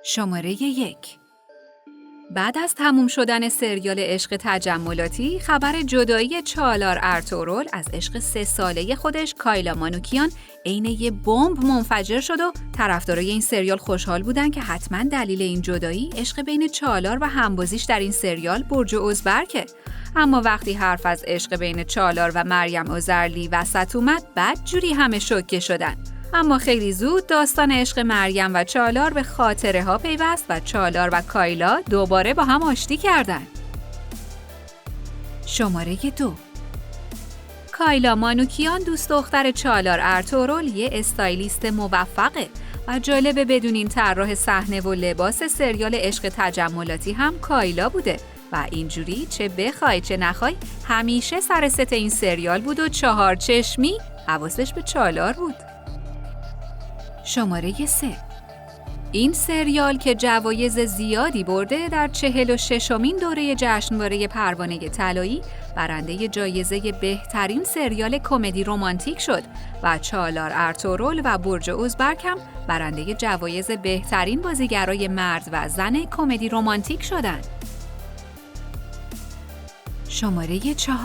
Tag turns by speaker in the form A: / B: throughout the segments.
A: شماره 1. بعد از تموم شدن سریال عشق تجملاتی، خبر جدایی چالار ارطغرل از عشق 3 ساله خودش کایلا مانوکیان عین یه بمب منفجر شد و طرفدارای این سریال خوشحال بودن که حتما دلیل این جدایی عشق بین چالار و همبازیش در این سریال برج ازبرکه. اما وقتی حرف از عشق بین چالار و مریم عذرلی وسط اومد، بدجوری همه شوکه شدن. اما خیلی زود داستان عشق مریم و چالار به خاطره ها پیوست و چالار و کایلا دوباره با هم آشتی کردند. شماره 2. کایلا مانوکیان دوست دختر چالار ارطغرل یه استایلیست موفقه و جالبه بدونین طراح صحنه و لباس سریال عشق تجملاتی هم کایلا بوده و اینجوری چه بخوای چه نخوای همیشه سر ست این سریال بود و 4 چشمی حواسش به چالار بود. شماره 3. این سریال که جوایز زیادی برده در 46مین دوره جشنواره پروانه طلایی برنده جایزه بهترین سریال کمدی رمانتیک شد و چالار ارطغرل و برج ازبرک هم برنده جوایز بهترین بازیگرای مرد و زن کمدی رمانتیک شدند. شماره 4.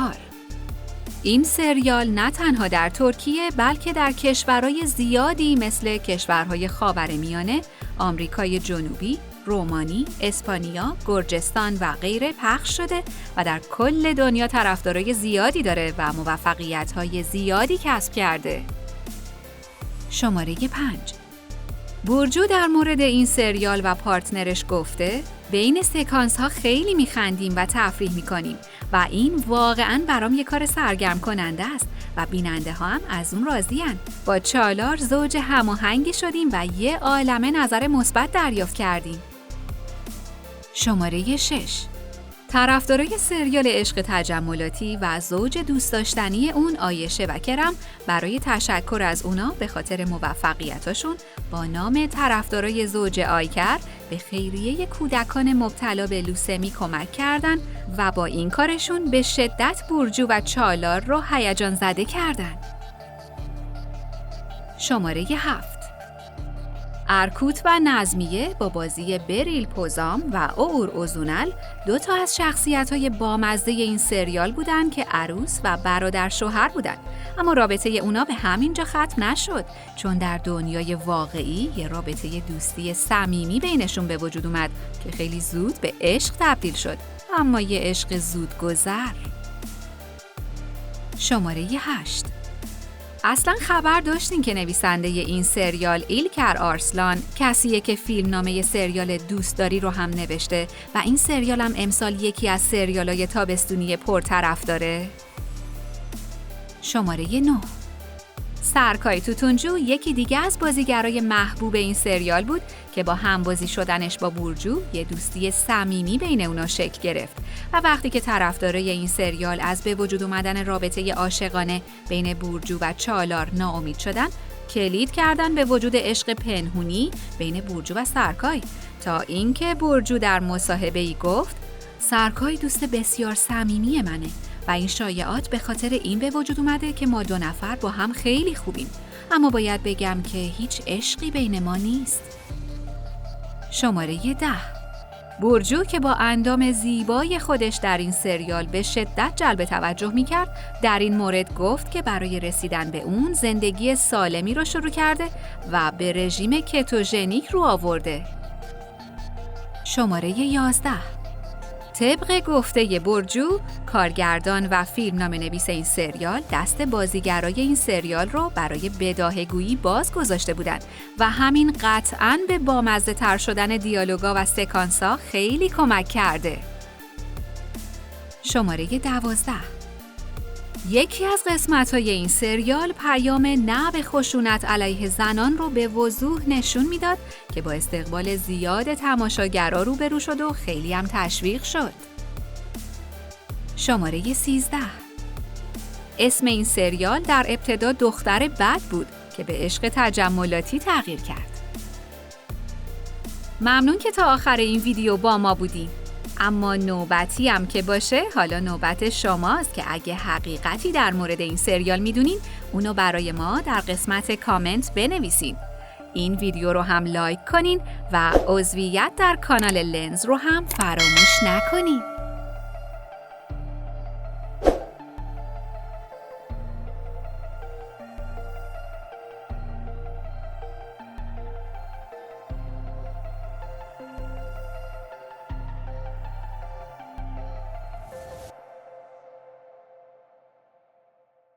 A: این سریال نه تنها در ترکیه بلکه در کشورهای زیادی مثل کشورهای خاورمیانه، آمریکای جنوبی، رومانی، اسپانیا، گرجستان و غیره پخش شده و در کل دنیا طرفدارای زیادی داره و موفقیت‌های زیادی کسب کرده. شماره 5. برجو در مورد این سریال و پارتنرش گفته بین سکانس ها خیلی میخندیم و تفریح میکنیم و این واقعاً برام یه کار سرگرم کننده است و بیننده ها هم از اون راضین. با چالار زوج هماهنگی شدیم و یه عالمه نظر مثبت دریافت کردیم. شماره 6. طرفدارای سریال عشق تجملاتی و زوج دوست داشتنی اون آیشه و کرم برای تشکر از اونا به خاطر موفقیتاشون با نام طرفدارای زوج آیکر به خیریه کودکان مبتلا به لوسمی کمک کردن و با این کارشون به شدت برجو و چالار رو هیجان زده کردن. شماره 7. ارکوت و نظمیه با بازی بریل پوزام و اور اوزونل 2 تا از شخصیت‌های بامزه این سریال بودن که عروس و برادر شوهر بودن، اما رابطه اونا به همینجا ختم نشد چون در دنیای واقعی یه رابطه دوستی صمیمی بینشون به وجود اومد که خیلی زود به عشق تبدیل شد، اما یه عشق زودگذر. شماره 8. اصلا خبر داشتین که نویسنده این سریال ایلکر آرسلان کسیه که فیلمنامه سریال دوستداری رو هم نوشته و این سریال هم امسال یکی از سریالای تابستونی پرطرفداره. شماره 9. سرکای توتونجو یکی دیگه از بازیگرای محبوب این سریال بود که با همبازی شدنش با برجو یه دوستی صمیمی بین اونا شکل گرفت و وقتی که طرفدارای این سریال از به وجود اومدن رابطه عاشقانه بین برجو و چالار ناامید شدن، کلید کردن به وجود عشق پنهونی بین برجو و سرکای تا اینکه برجو در مصاحبه‌ای گفت سرکای دوست بسیار صمیمی منه و این شایعات به خاطر این به وجود اومده که ما 2 نفر با هم خیلی خوبیم، اما باید بگم که هیچ عشقی بین ما نیست. شماره 10. برجو که با اندام زیبای خودش در این سریال به شدت جلب توجه می‌کرد، در این مورد گفت که برای رسیدن به اون زندگی سالمی رو شروع کرده و به رژیم کتوژنیک رو آورده. شماره 11. طبق گفته برجو، کارگردان و فیلمنامه‌نویس این سریال دست بازیگرای این سریال رو برای بداهه‌گویی باز گذاشته بودند و همین قطعاً به بامزه تر شدن دیالوگا و سکانس‌ها خیلی کمک کرده. شماره 12. یکی از قسمت‌های این سریال پیام نه به خشونت علیه زنان رو به وضوح نشون میداد که با استقبال زیاد تماشاگرها روبرو شد و خیلی هم تشویق شد. شماره 13. اسم این سریال در ابتدا دختر بد بود که به عشق تجملاتی تغییر کرد. ممنون که تا آخر این ویدیو با ما بودین. اما نوبتی هم که باشه، حالا نوبت شماست که اگه حقیقتی در مورد این سریال میدونین، اونو برای ما در قسمت کامنت بنویسین. این ویدیو رو هم لایک کنین و عضویت در کانال لنز رو هم فراموش نکنین.